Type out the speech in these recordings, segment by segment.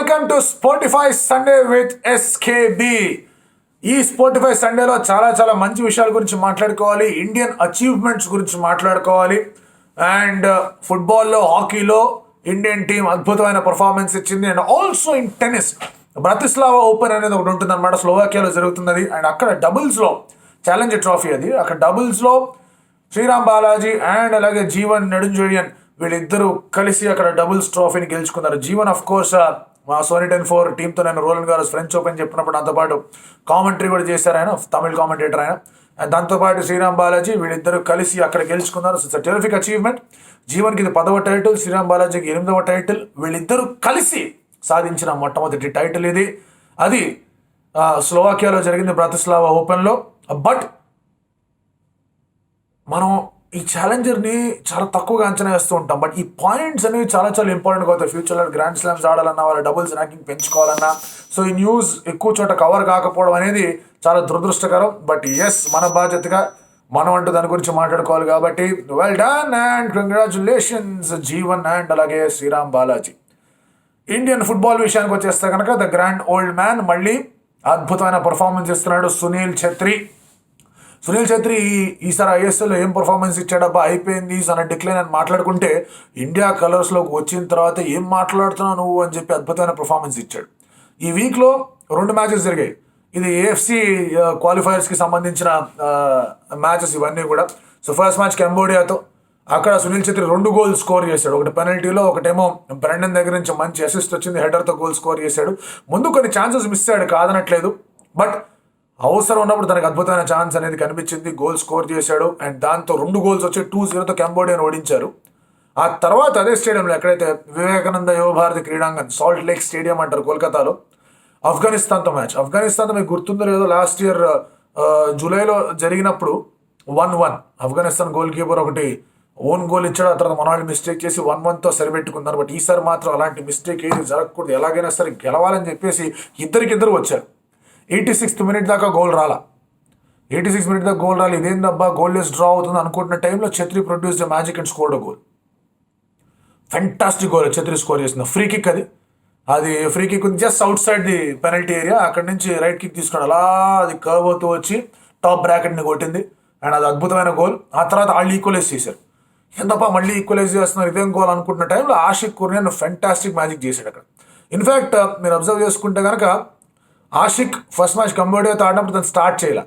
Welcome to Spotify Sunday with SKB. ఈ Spotify సండేలో చాలా మంచి విషయాల గురించి మాట్లాడుకోవాలి, ఇండియన్ అచీవ్మెంట్స్ గురించి మాట్లాడుకోవాలి. అండ్ ఫుట్బాల్లో, హాకీలో ఇండియన్ టీం అద్భుతమైన పర్ఫార్మెన్స్ ఇచ్చింది. And also in tennis Bratislava Open అనేది ఒకటి ఉంటుంది అనమాట, స్లోవాకియాలో జరుగుతున్నది. అండ్ అక్కడ డబుల్స్లో ఛాలెంజర్ ట్రోఫీ అది. అక్కడ డబుల్స్లో శ్రీరామ్ బాలాజీ అండ్ అలాగే జీవన్ నెడుంజోడియన్ వీళ్ళిద్దరూ కలిసి అక్కడ డబుల్స్ ట్రోఫీని గెలుచుకున్నారు. జీవన్ ఆఫ్ కోర్స్ మా సోనీ 10-4 టీంతో నేను రోలన్ గారు ఫ్రెంచ్ ఓపెన్ చెప్పినప్పుడు నాతో పాటు కామెంటరీ కూడా చేశారు ఆయన, తమిళ కామెంటేటర్ ఆయన. అండ్ దాంతోపాటు శ్రీరామ్ బాలాజీ వీళ్ళిద్దరూ కలిసి అక్కడ గెలుచుకున్నారు. It's terrific achievement. జీవన్కి ఇది 10వ టైటిల్, శ్రీరామ్ బాలాజీకి 8వ టైటిల్. వీళ్ళిద్దరూ కలిసి సాధించిన మొట్టమొదటి టైటిల్ ఇది. అది స్లోవాకియాలో జరిగింది బ్రతిస్లావా ఓపెన్లో. బట్ మనం ఈ ఛాలెంజర్ని చాలా తక్కువగా అంచనా వేస్తూ ఉంటాం. బట్ ఈ పాయింట్స్ అనేవి చాలా ఇంపార్టెంట్గా అవుతాయి ఫ్యూచర్లో. గ్రాండ్ స్లామ్స్ ఆడాలన్నా, వాళ్ళ డబుల్స్ ర్యాంకింగ్ పెంచుకోవాలన్నా. సో ఈ న్యూస్ ఎక్కువ చోట కవర్ కాకపోవడం అనేది చాలా దురదృష్టకరం. బట్ ఎస్, మన బాధ్యతగా మనం అంటూ దాని గురించి మాట్లాడుకోవాలి కాబట్టి well done and congratulations Jeevan and అలాగే శ్రీరామ్ బాలాజీ. ఇండియన్ ఫుట్బాల్ విషయానికి వచ్చేస్తే కనుక ద గ్రాండ్ ఓల్డ్ మ్యాన్ మళ్ళీ అద్భుతమైన పర్ఫార్మెన్స్ ఇస్తున్నాడు. సునీల్ ఛెత్రి ఈసారి ఐఎస్ఎల్లో ఏం పర్ఫార్మెన్స్ ఇచ్చాడబ్బా, అయిపోయింది అన్న డిక్లైన్ అని మాట్లాడుకుంటే, ఇండియా కలర్స్లోకి వచ్చిన తర్వాత ఏం మాట్లాడుతున్నావు నువ్వు అని చెప్పి అద్భుతమైన పర్ఫార్మెన్స్ ఇచ్చాడు. ఈ వీక్లో 2 మ్యాచెస్ జరిగాయి. ఇది ఏఎఫ్సి క్వాలిఫైయర్స్కి సంబంధించిన మ్యాచెస్ ఇవన్నీ కూడా. సో ఫస్ట్ మ్యాచ్ కంబోడియాతో అక్కడ సునీల్ ఛెత్రి 2 గోల్స్ స్కోర్ చేశాడు. ఒకటి పెనల్టీలో, ఒకటేమో బ్రెండన్ దగ్గర నుంచి మంచి అసిస్ట్ వచ్చింది, హెడర్తో గోల్ స్కోర్ చేశాడు. ముందు కొన్ని ఛాన్సెస్ మిస్ అయ్యాడు, కాదనట్లేదు. బట్ అవసరం ఉన్నప్పుడు తనకు అద్భుతమైన ఛాన్స్ అనేది కనిపించింది, గోల్ స్కోర్ చేశాడు. అండ్ దాంతో 2 గోల్స్ వచ్చి 2-0తో కంబోడియాను ఓడించారు. ఆ తర్వాత అదే స్టేడియంలో, ఎక్కడైతే Vivekananda Yuva Bharati Krirangan, Salt Lake Stadium అంటారు కోల్కతాలో, ఆఫ్ఘనిస్తాన్తో మ్యాచ్. ఆఫ్ఘనిస్తాన్తో మీకు గుర్తుందో లేదో, లాస్ట్ ఇయర్ జూలైలో జరిగినప్పుడు 1-1 ఆఫ్ఘనిస్తాన్ గోల్ కీపర్ ఒకటి ఓన్ గోల్ ఇచ్చాడు. ఆ తర్వాత మనవాళ్ళు మిస్టేక్ చేసి 1-1తో సరిపెట్టుకున్నారు. బట్ ఈసారి మాత్రం అలాంటి మిస్టేక్ ఏది జరగకూడదు, ఎలాగైనా సరే గెలవాలని చెప్పేసి ఇద్దరికిద్దరు వచ్చారు. 86th మినిట్ దాకా గోల్ రాలా. 86 మినిట్ దాకా గోల్ రాలి. ఇదేందబ్బా గోల్ లెస్ డ్రా అవుతుంది అనుకుంటున్న టైంలో Chhetri produced magic and scored goal. Fantastic goal Chhetri score చేసింది. ఫ్రీ కిక్ అది free kick just outside the penalty area. అక్కడి నుంచి రైట్ కిక్ తీసుకుని అలా అది కర్వ్ అవుతూ వచ్చి టాప్ బ్రాకెట్ని కొట్టింది. అండ్ అది అద్భుతమైన గోల్. ఆ తర్వాత వాళ్ళు ఈక్వలైజ్ చేశారు. ఎంతప్పా మళ్ళీ ఈక్వలైజ్ చేస్తున్నారు, ఇదేం గోల్ అనుకుంటున్న టైంలో ఆషిక్ కుర్నియన్ ఫెంటాస్టిక్ మ్యాజిక్ చేశాడు అక్కడ. ఇన్ఫ్యాక్ట్ మీరు అబ్జర్వ్ చేసుకుంటే కనుక ఆషిక్ ఫస్ట్ మ్యాచ్ కంబోడియాతో ఆడినప్పుడు తను స్టార్ట్ చేయాల,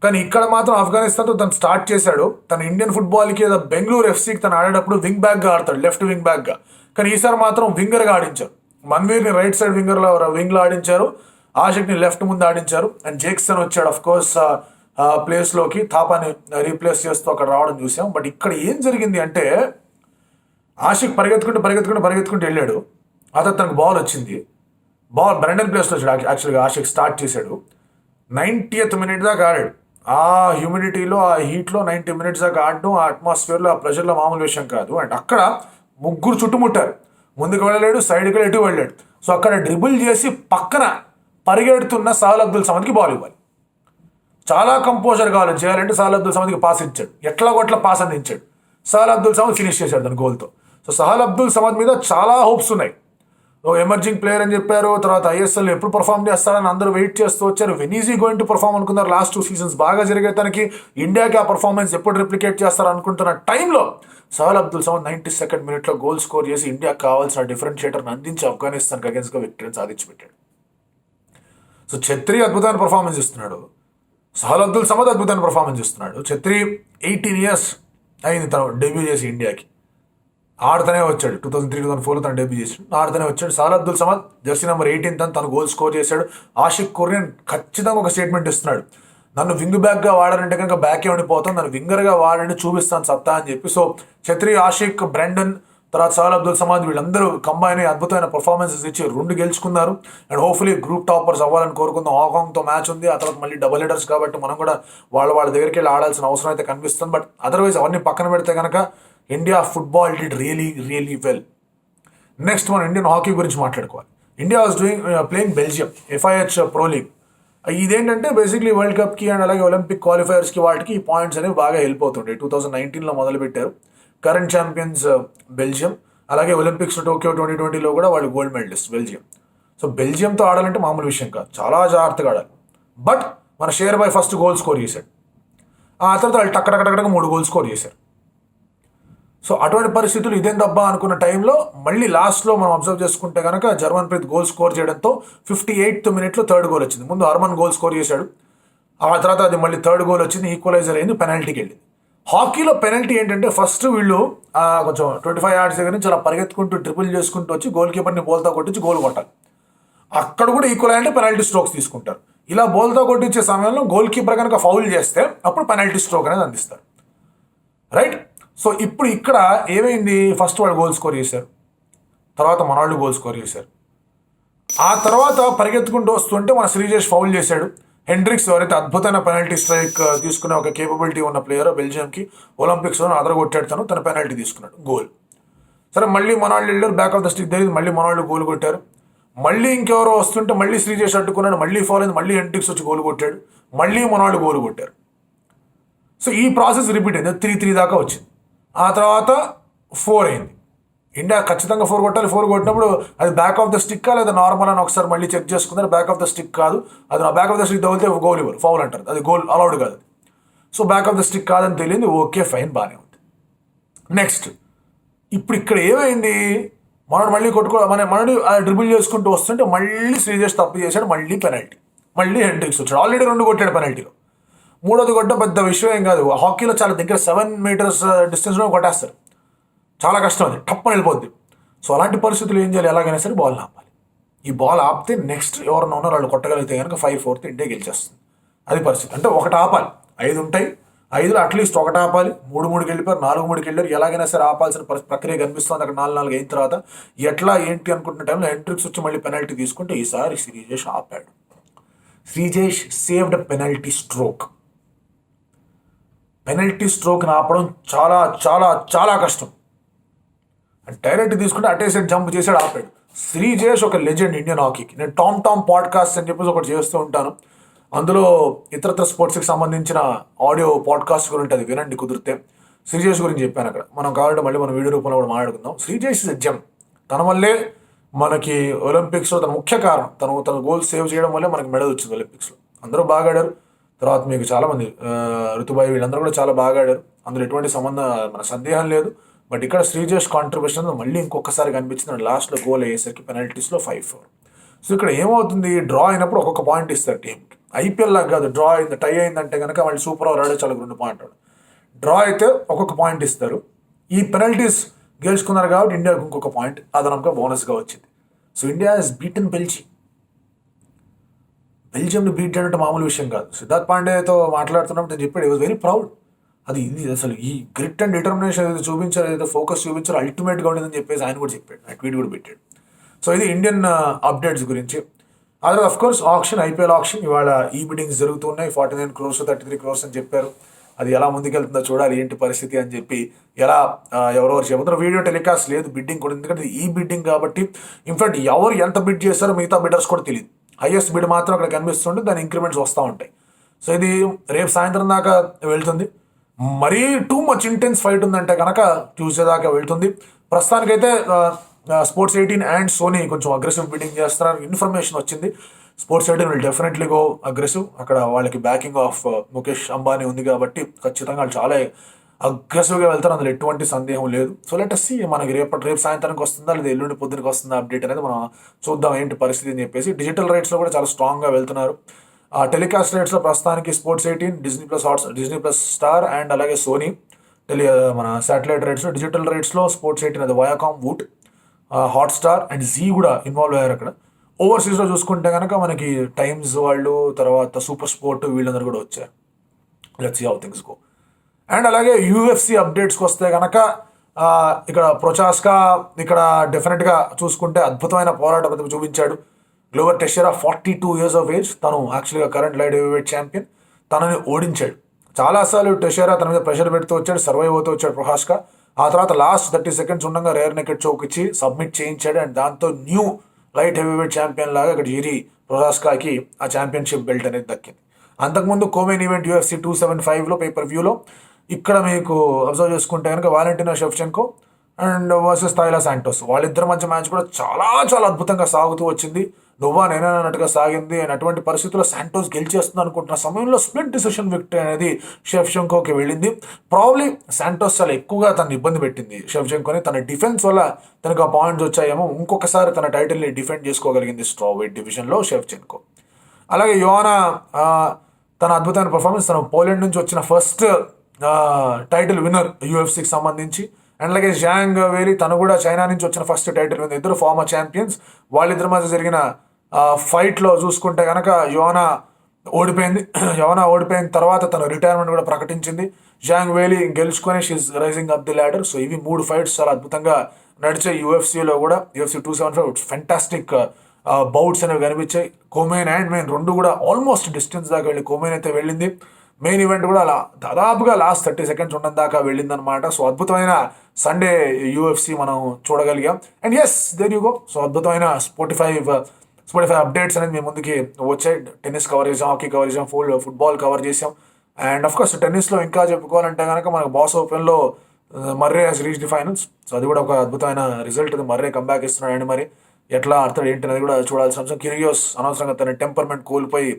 కానీ ఇక్కడ మాత్రం ఆఫ్ఘనిస్తాన్తో తను స్టార్ట్ చేశాడు. తన ఇండియన్ ఫుట్బాల్కి ఏదో బెంగళూరు ఎఫ్సీకి తను ఆడేటప్పుడు వింగ్ బ్యాక్గా ఆడతాడు, లెఫ్ట్ వింగ్ బ్యాక్గా. కానీ ఈసారి మాత్రం వింగర్గా ఆడించారు. మన్వీర్ని రైట్ సైడ్ వింగ్లో ఆడించారు, ఆషిక్ని లెఫ్ట్ ముందు ఆడించారు. అండ్ జేక్సన్ వచ్చాడు అఫ్ కోర్స్ ప్లేస్లోకి, థాపాని రీప్లేస్ చేస్తూ అక్కడ రావడం చూసాం. బట్ ఇక్కడ ఏం జరిగింది అంటే, ఆషిక్ పరిగెత్తుకుంటూ వెళ్ళాడు. ఆ తర్వాత తనకు బాల్ వచ్చింది. బాల్ బ్రెండన్ ప్లేస్లో వచ్చాడు. యాక్చువల్గా ఆషిక్ స్టార్ట్ చేశాడు. 90th మినిట్ దాకా ఆడాడు. ఆ హ్యూమిడిటీలో, ఆ హీట్లో 90 మినిట్స్ దాకా ఆడడం, ఆ అట్మాస్ఫియర్లో, ఆ ప్రెషర్లో మామూలు విషయం కాదు. అండ్ అక్కడ 3 చుట్టుముట్టారు. ముందుకు వెళ్ళలేడు, సైడ్కి ఎటు వెళ్ళాడు. సో అక్కడ డ్రిబుల్ చేసి పక్కన పరిగెడుతున్న సాహల్ అబ్దుల్ సమద్కి బాల్ ఇవ్వాలి. చాలా కంపోజర్ కావాలి చేయాలంటే సాహల్ అబ్దుల్ సమద్కి పాస్ ఇచ్చాడు. ఎట్లాగొట్లా పాస్ అందించాడు. సాహల్ అబ్దుల్ సమద్ ఫినిష్ చేశాడు దాని గోల్తో. సో సాహల్ అబ్దుల్ సమద్ మీద చాలా హోప్స్ ఉన్నాయి. ఎమర్జింగ్ ప్లేయర్ అని చెప్పారు. తర్వాత ఐఎస్ఎల్ ఎప్పుడు పర్ఫామ్ చేస్తారని అందరూ వెయిట్ చేస్తూ వచ్చారు. When is going to perform అనుకున్నారు. లాస్ట్ 2 సీజన్స్ బాగా జరిగే తనకి, ఇండియాకి ఆ పర్ఫార్మెన్స్ ఎప్పుడు రిప్లికేట్ చేస్తారు అనుకుంటున్న టైంలో సాహల్ అబ్దుల్ సమద్ 92nd మినిట్లో గోల్ స్కోర్ చేసి ఇండియాకి కావాల్సిన డిఫరెన్షియేటర్ని అందించి ఆఫ్ఘనిస్తాన్కి అగేన్స్ట్గా విక్టరీని సాధించి పెట్టాడు. సో ఛత్రి అద్భుతమైన పర్ఫార్మెన్స్ ఇస్తున్నాడు, సాహల్ అబ్దుల్ సమద్ అద్భుతమైన పర్ఫార్మెన్స్ ఇస్తున్నాడు. ఛత్రి 18 years అయింది తను డెబ్యూ చేసి ఇండియాకి. ఆడుతూనే వచ్చాడు. 2003-2004 తను డెబ్యూ చేసాడు, ఆడుతూనే వచ్చాడు. సాహల్ అబ్దుల్ సమద్ జెర్సీ నెంబర్ 18 తను గోల్ స్కోర్ చేశాడు. ఆషిక్ కుర్నియన్ ఖచ్చితంగా ఒక స్టేట్మెంట్ ఇస్తున్నాడు, నన్ను వింగ్ బ్యాక్గా వాడారంటే కనుక బ్యాకే ఉండిపోతాను, నన్ను వింగర్గా వాడండి, చూపిస్తాను సత్తా అని చెప్పి. సో ఛత్రి, ఆషిక్, బ్రెండన్, తర్వాత సాహల్ అబ్దుల్ సమద్ వీళ్ళందరూ కంబైన్ అయ్యి అద్భుతమైన పర్ఫార్మెన్సెస్ ఇచ్చి 2 గెలుచుకున్నారు. అండ్ హోప్ఫుల్లీ గ్రూప్ టాపర్స్ అవ్వాలని కోరుకుందాం. హాంకాంగ్తో మ్యాచ్ ఉంది, ఆ తర్వాత మళ్ళీ డబుల్ హెడర్స్ కాబట్టి మనం కూడా వాళ్ళ దగ్గరికి వెళ్ళి ఆడాల్సిన అవసరం అయితే కనిపిస్తుంది. బట్ అదర్వైజ్ అవన్నీ పక్కన పెడితే కనుక India football did really well. Next మనం ఇండియన్ హాకీ గురించి మాట్లాడుకోవాలి. India was playing Belgium FIH pro league. ఇదేంటంటే బేసిక్లీ వరల్డ్ కప్కి అండ్ అలాగే ఒలింపిక్ క్వాలిఫైయర్స్కి వాటికి ఈ పాయింట్స్ అనేవి బాగా హెల్ప్ అవుతుంటాయి. 2019లో మొదలుపెట్టారు. కరెంట్ ఛాంపియన్స్ బెల్జియం, అలాగే ఒలింపిక్స్ టోక్యో 2020లో కూడా వాళ్ళు గోల్డ్ మెడలిస్ట్ బెల్జియం. సో బెల్జియంతో ఆడాలంటే మామూలు విషయం కాదు, చాలా జాగ్రత్తగా ఆడాలి. బట్ మన షేర్ బాయ్ ఫస్ట్ గోల్ స్కోర్ చేశాడు, ఆ తర్వాత వాళ్ళు టక్కడక్కడక్క 3 గోల్ స్కోర్ చేశారు. సో అటువంటి పరిస్థితులు ఇదేం దబ్బా అనుకున్న టైంలో మళ్ళీ లాస్ట్లో మనం అబ్జర్వ్ చేసుకుంటే కనుక జర్మన్ ప్రీత్ గోల్ స్కోర్ చేయడంతో 58th మినిట్లో 3rd గోల్ వచ్చింది. ముందు హర్మన్ గోల్ స్కోర్ చేశాడు, ఆ తర్వాత అది మళ్ళీ 3rd గోల్ వచ్చింది, ఈక్వలైజర్ అయింది, పెనాల్టీకి వెళ్ళింది. హాకీలో పెనాల్టీ ఏంటంటే ఫస్ట్ వీళ్ళు కొంచెం 25 yards దగ్గర నుంచి అలా పరిగెత్తుకుంటూ ట్రిపుల్ చేసుకుంటూ వచ్చి గోల్ కీపర్ని బోల్తా కొట్టించి గోల్ కొట్టాలి. అక్కడ కూడా ఈక్వల్ అంటే పెనాల్టీ స్ట్రోక్స్ తీసుకుంటారు. ఇలా బోల్తా కొట్టించే సమయంలో గోల్ కీపర్ కనుక ఫౌల్ చేస్తే అప్పుడు పెనాల్టీ స్ట్రోక్ అనేది అందిస్తారు, రైట్. సో ఇప్పుడు ఇక్కడ ఏమైంది, ఫస్ట్ వాళ్ళు గోల్ స్కోర్ చేశారు, తర్వాత మనవాళ్ళు గోల్ స్కోర్ చేశారు. ఆ తర్వాత పరిగెత్తుకుంటూ వస్తుంటే మన శ్రీజేష్ ఫౌల్ చేశాడు. హెండ్రిక్స్ ఎవరైతే అద్భుతమైన పెనాల్టీ స్ట్రైక్ తీసుకునే ఒక కేపబిలిటీ ఉన్న ప్లేయర్ బెల్జియంకి ఒలింపిక్స్లో అదరగొట్టాడు, తన పెనాల్టీ తీసుకున్నాడు, గోల్. సరే మళ్ళీ మనవాళ్ళు వెళ్ళారు, బ్యాక్ ఆఫ్ ద స్టిక్ దగ్గర మళ్ళీ మనవాళ్ళు గోల్ కొట్టారు. మళ్ళీ ఇంకెవరో వస్తుంటే మళ్ళీ శ్రీజేష్ అడ్డుకున్నాడు, మళ్ళీ ఫౌల్ అయింది, మళ్ళీ హెండ్రిక్స్ వచ్చి గోల్ కొట్టాడు, మళ్ళీ మనవాళ్ళు గోల్ కొట్టారు. సో ఈ ప్రాసెస్ రిపీట్ అయింది, 3-3 దాకా వచ్చింది. ఆ తర్వాత 4 అయింది. ఇండియా ఖచ్చితంగా 4 కొట్టాలి. 4 కొట్టినప్పుడు అది బ్యాక్ ఆఫ్ ద స్టిక్కా లేదా నార్మల్ అని ఒకసారి మళ్ళీ చెక్ చేసుకున్నారు, బ్యాక్ ఆఫ్ ద స్టిక్ కాదు, అది నా బ్యాక్ ఆఫ్ ద స్టిక్ తగిలితే గోల్ ఇవ్వరు, ఫౌల్ అంటారు, అది గోల్ అలౌడ్ కాదు. So back of the stick కాదని తెలియంది, ఓకే ఫైన్, బాగానే ఉంది. నెక్స్ట్ ఇప్పుడు ఇక్కడ ఏమైంది, మనడు మళ్ళీ మనడు డ్రిబుల్ చేసుకుంటూ వస్తుంటే మళ్ళీ శ్రీజేష్ తప్పు చేశాడు, మళ్ళీ పెనాల్టీ, మళ్ళీ హెండ్రిక్స్ వచ్చాడు, ఆల్రెడీ 2 కొట్టాడు పెనాల్టీలో. 3వది కొట్ట పెద్ద విషయం ఏం కాదు, హాకీలో చాలా దగ్గర 7 meters డిస్టెన్స్లో కొట్టేస్తారు, చాలా కష్టం, అది టప్పని వెళ్ళిపోద్ది. సో అలాంటి పరిస్థితులు ఏం చేయాలి, ఎలాగైనా సరే బాల్ ఆపాలి. ఈ బాల్ ఆపితే నెక్స్ట్ ఎవరన్నా ఉన్నారో వాళ్ళు కొట్టగలిగితే కనుక 5-4 ఇండియా గెలిచేస్తుంది. అది పరిస్థితి. అంటే ఒకటి ఆపాలి, 5 ఉంటాయి, 5లో అట్లీస్ట్ ఒకటి ఆపాలి. 3-3కి వెళ్ళిపోయారు, 4-3కి వెళ్ళారు, ఎలాగైనా సరే ఆపాల్సిన ప్రక్రియ కనిపిస్తుంది. అక్కడ 4-4 అయిన తర్వాత ఎట్లా ఏంటి అనుకుంటున్న టైంలో హెండ్రిక్స్ వచ్చి మళ్ళీ పెనాల్టీ తీసుకుంటే ఈసారి శ్రీజేష్ ఆపాడు. Sreejesh saved penalty stroke. Penalty స్ట్రోక్ని ఆపడం చాలా చాలా చాలా కష్టం. డైరెక్ట్ తీసుకుంటే అటే సైడ్ జంప్ చేసాడు, ఆపాడు. శ్రీజేష్ ఒక లెజెండ్ ఇండియన్ హాకీకి. నేను టామ్ పాడ్కాస్ట్ అని చెప్పేసి ఒకటి చేస్తూ ఉంటాను, అందులో ఇతరత్ర స్పోర్ట్స్కి సంబంధించిన ఆడియో పాడ్కాస్ట్ కూడా ఉంటుంది, వినండి కుదిరితే. శ్రీజేష్ గురించి చెప్పాను అక్కడ, మనం కావాలంటే మళ్ళీ మన వీడియో రూపంలో కూడా మాట్లాడుకుందాం. Sreejesh is a gem. తన వల్లే మనకి ఒలింపిక్స్లో తన ముఖ్య కారణం, తన గోల్ సేవ్ చేయడం వల్లే మనకి మెడల్ వచ్చింది ఒలింపిక్స్లో. అందరూ బాగా ఆడారు, తర్వాత మీకు చాలామంది ఋతుబాయి వీళ్ళందరూ కూడా చాలా బాగా ఆడారు, అందులో ఎటువంటి మన సందేహం లేదు. బట్ ఇక్కడ శ్రీజేష్ కాంట్రిబ్యూషన్ మళ్ళీ ఇంకొకసారి కనిపించింది, లాస్ట్లో గోల్ అయ్యేసరికి పెనాల్టీస్లో 5-4. సో ఇక్కడ ఏమవుతుంది, డ్రా అయినప్పుడు ఒక్కొక్క పాయింట్ ఇస్తారు టీంకి. ఐపీఎల్ లాగా కాదు, డ్రా అయింది, టై అయిందంటే కనుక వాళ్ళు సూపర్ ఓవర్ ఆడే చాలా 2 పాయింట్. డ్రా అయితే ఒక్కొక్క పాయింట్ ఇస్తారు. ఈ పెనాల్టీస్ గెలుచుకున్నారు కాబట్టి ఇండియాకు ఇంకొక పాయింట్ అదనంగా బోనస్గా వచ్చింది. సో ఇండియా ఇస్ బీటన్ బెల్జియంని బీట్ చేయడం మామూలు విషయం కాదు. సిద్ధార్థ్ పాండేతో మాట్లాడుతున్నప్పుడు నేను చెప్పాడు, వాజ్ వెరీ ప్రౌడ్. ఇది అసలు ఈ గ్రిట్ అండ్ డిటర్మినేషన్ ఏదైతే చూపించారు, ఏదైతే ఫోకస్ చూపించారో అల్టిమేట్గా ఉండేదని చెప్పేసి ఆయన కూడా చెప్పాడు, ఆ ట్వీట్ కూడా పెట్టాడు. సో ఇది ఇండియన్ అప్డేట్స్ గురించి. అదే అఫ్ కోర్స్ ఐపీఎల్ ఆప్షన్ ఇవాళ ఈ బిడ్డింగ్స్ జరుగుతున్నాయి. 49 crores 33 crores అని చెప్పారు. అది ఎలా ముందుకెళ్తుందో చూడాలి, ఏంటి పరిస్థితి అని చెప్పి ఎలా ఎవరెవరు చెబుతారు. వీడియో టెలికాస్ట్ లేదు, బిడ్డింగ్ కూడా, ఎందుకంటే ఈ బిడ్డింగ్ కాబట్టి. ఇన్ఫాక్ట్ ఎవరు ఎంత బిడ్ చేస్తారో మిగతా బిడ్డర్స్ కూడా తెలియదు. హైయెస్ట్ బిడ్ మాత్రం అక్కడ కనిపిస్తుంటే దాని ఇంక్రిమెంట్స్ వస్తూ ఉంటాయి. సో ఇది రేపు సాయంత్రం దాకా వెళ్తుంది. మరీ టూ మచ్ ఇంటెన్స్ ఫైట్ ఉందంటే కనుక ట్యూస్డే దాకా వెళ్తుంది. ప్రస్తుతానికైతే స్పోర్ట్స్ 18 అండ్ సోనీ కొంచెం అగ్రెసివ్ బిడ్డింగ్ చేస్తున్నారు ఇన్ఫర్మేషన్ వచ్చింది. Sports 18 will definitely go aggressive. అక్కడ వాళ్ళకి బ్యాకింగ్ ఆఫ్ ముఖేష్ అంబానీ ఉంది కాబట్టి ఖచ్చితంగా వాళ్ళు చాలా అగ్రెసివ్గా వెళ్తారు, అందులో ఎటువంటి సందేహం లేదు. సో లెట్ us see మనకి రేపు సాయంత్రానికి వస్తుందా లేదా ఎల్లుండి పొద్దునకి వస్తుందా అప్డేట్ అనేది మనం చూద్దాం ఏంటి పరిస్థితి అని చెప్పేసి. డిజిటల్ రైట్స్లో కూడా చాలా స్ట్రాంగ్గా వెళ్తున్నారు. టెలికాస్ట్ రైట్స్లో ప్రస్తుతానికి sports 18, Disney plus Star and అలాగే సోనీ మన శాటిలైట్ రైట్స్లో. డిజిటల్ రైట్స్లో స్పోర్ట్స్ 18 అది Viacom, Voot, Hotstar and Zee కూడా ఇన్వాల్వ్ అయ్యారు అక్కడ. ఓవర్సీస్లో చూసుకుంటే కనుక మనకి టైమ్స్ వాళ్ళు, తర్వాత సూపర్ స్పోర్ట్ వీళ్ళందరూ కూడా వచ్చారు. Let's see how things go. And అలాగే యూఎఫ్సి అప్డేట్స్కి వస్తే కనుక ఇక్కడ ప్రొచాస్కా ఇక్కడ డెఫినెట్గా చూసుకుంటే అద్భుతమైన పోరాట ప్రతిభ చూపించాడు. Glover Teixeira 42 years of age, తను యాక్చువల్గా కరెంట్ లైట్ హెవీవెయిట్ ఛాంపియన్, తనని ఓడించాడు. చాలాసార్లు టెషెరా తన మీద ప్రెషర్ పెడుతూ వచ్చాడు, సర్వైవ్ అవుతూ వచ్చాడు ప్రొహాస్కా. ఆ తర్వాత లాస్ట్ 30 seconds ఉండగా రేర్ నెకెట్ చోక్ ఇచ్చి సబ్మిట్ చేయించాడు. అండ్ దాంతో న్యూ లైట్ హెవీవెయిట్ ఛాంపియన్ లాగా ఇక్కడ జిరి ప్రొహాస్కాకి ఆ ఛాంపియన్షిప్ బెల్ట్ అనేది దక్కింది. అంతకుముందు కోమెన్ ఈవెంట్ UFC 275లో పేపర్ వ్యూలో ఇక్కడ మీకు అబ్జర్వ్ చేసుకుంటే కనుక వాలెంటినా షెవ్చెంకో అండ్ వర్సెస్ థైలా శాంటోస్. వాళ్ళిద్దరి మధ్య మ్యాచ్ కూడా చాలా చాలా అద్భుతంగా సాగుతూ వచ్చింది. నువ్వా నేనా అన్నట్టుగా సాగింది. అండ్ అటువంటి పరిస్థితుల్లో శాంటోస్ గెలిచేస్తుంది అనుకుంటున్న సమయంలో స్ప్లిట్ డిసిషన్ విక్టరీ అనేది షెవ్చెంకోకి వెళ్ళింది. ప్రాబ్లీ శాంటోస్ చాలా ఎక్కువగా తను ఇబ్బంది పెట్టింది షెవ్చెంకోని. తన డిఫెన్స్ వల్ల తనకు ఆ పాయింట్స్ వచ్చాయేమో. ఇంకొకసారి తన టైటిల్ని డిఫెండ్ చేసుకోగలిగింది స్ట్రా వెయిట్ డివిజన్లో షెవ్చెంకో. అలాగే యోనా తన అద్భుతమైన పర్ఫార్మెన్స్. తను పోలాండ్ నుంచి వచ్చిన ఫస్ట్ టైటిల్ విన్నర్ యూఎఫ్సీకి సంబంధించి. అండ్ అలాగే జాంగ్ వేలి తను కూడా చైనా నుంచి వచ్చిన ఫస్ట్ టైటిల్ విన్నర్. ఇద్దరు ఫార్మర్ ఛాంపియన్స్. వాళ్ళిద్దరి మధ్య జరిగిన ఫైట్లో చూసుకుంటే కనుక యోనా ఓడిపోయింది. యోనా ఓడిపోయిన తర్వాత తన రిటైర్మెంట్ కూడా ప్రకటించింది. జాంగ్ వేలి గెలుచుకొని she's rising up the ladder. So ఇవి 3 ఫైట్స్ చాలా అద్భుతంగా నడిచాయి యూఎఫ్సీలో కూడా. యూఎఫ్సీ 275 ఫెంటాస్టిక్ బౌట్స్ అనేవి కనిపించాయి. కోమెయిన్ అండ్ మెయిన్ రెండు కూడా ఆల్మోస్ట్ డిస్టెన్స్ దాకా వెళ్ళి కోమెయిన్ అయితే వెళ్ళింది. మెయిన్ ఈవెంట్ కూడా అలా దాదాపుగా లాస్ట్ 30 సెకండ్స్ ఉండడం దాకా వెళ్ళిందనమాట. సో అద్భుతమైన సండే యూఎఫ్సీ మనం చూడగలిగాం. And as there you go. So అద్భుతమైన స్పోటిఫై అప్డేట్స్ అనేది మీ ముందుకి వచ్చాయి. టెన్నిస్ కవర్ చేసాం, హాకీ కవర్ చేసాం, ఫుట్బాల్ కవర్ చేసాం. అండ్ అఫ్ కోర్స్ టెన్నిస్లో ఇంకా చెప్పుకోవాలంటే కనుక మనకు బాస్ ఓపెన్లో Murray has reach the finals. So అది కూడా ఒక అద్భుతమైన రిజల్ట్. మర్రే కంబ్యాక్ ఇస్తున్నాడు. అండ్ మరి ఎట్లా ఆడతాడు ఏంటి అనేది కూడా చూడాల్సిన అంశం. కిర్గియోస్ అనవసరంగా తన టెంపర్మెంట్ కోల్పోయి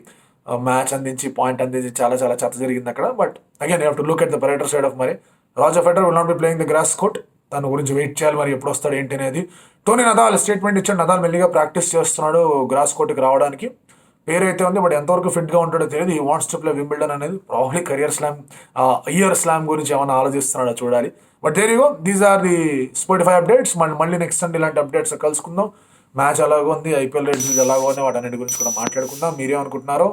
మ్యాచ్ అందించి పాయింట్ అందించి చాలా చాలా చెత్త జరిగింది అక్కడ. But again you have to look at the brighter side of మరి. Roger Federer will not be playing the grass court. తన గురించి వెయిట్ చేయాలి మరి ఎప్పుడు వస్తాడు ఏంటి అనేది. టోనీ నదాల్ స్టేట్మెంట్ ఇచ్చాడు. నదాల్ మెల్లిగా ప్రాక్టీస్ చేస్తున్నాడు గ్రాస్ కోర్ట్కి రావడానికి. పేరు అయితే ఉంది, బట్ ఎంతవరకు ఫిట్గా ఉంటాడో తెలియదు. ఈ వాంట్స్ టు ప్లే వింబిల్డన్ అనేది. ప్రాబ్లీ ఇయర్ స్లామ్ గురించి ఏమైనా ఆలోచిస్తున్నాడో చూడాలి. But there you go. These are the Spotify updates. మళ్ళీ నెక్స్ట్ సండే ఇలాంటి అప్డేట్స్ కలుసుకుందాం. మ్యాచ్ ఎలాగో ఉంది, ఐపీఎల్ రేట్స్ ఎలాగో ఉన్నాయి, వాటన్నిటి గురించి కూడా మాట్లాడుకుందాం. మీరేమనుకుంటున్నారో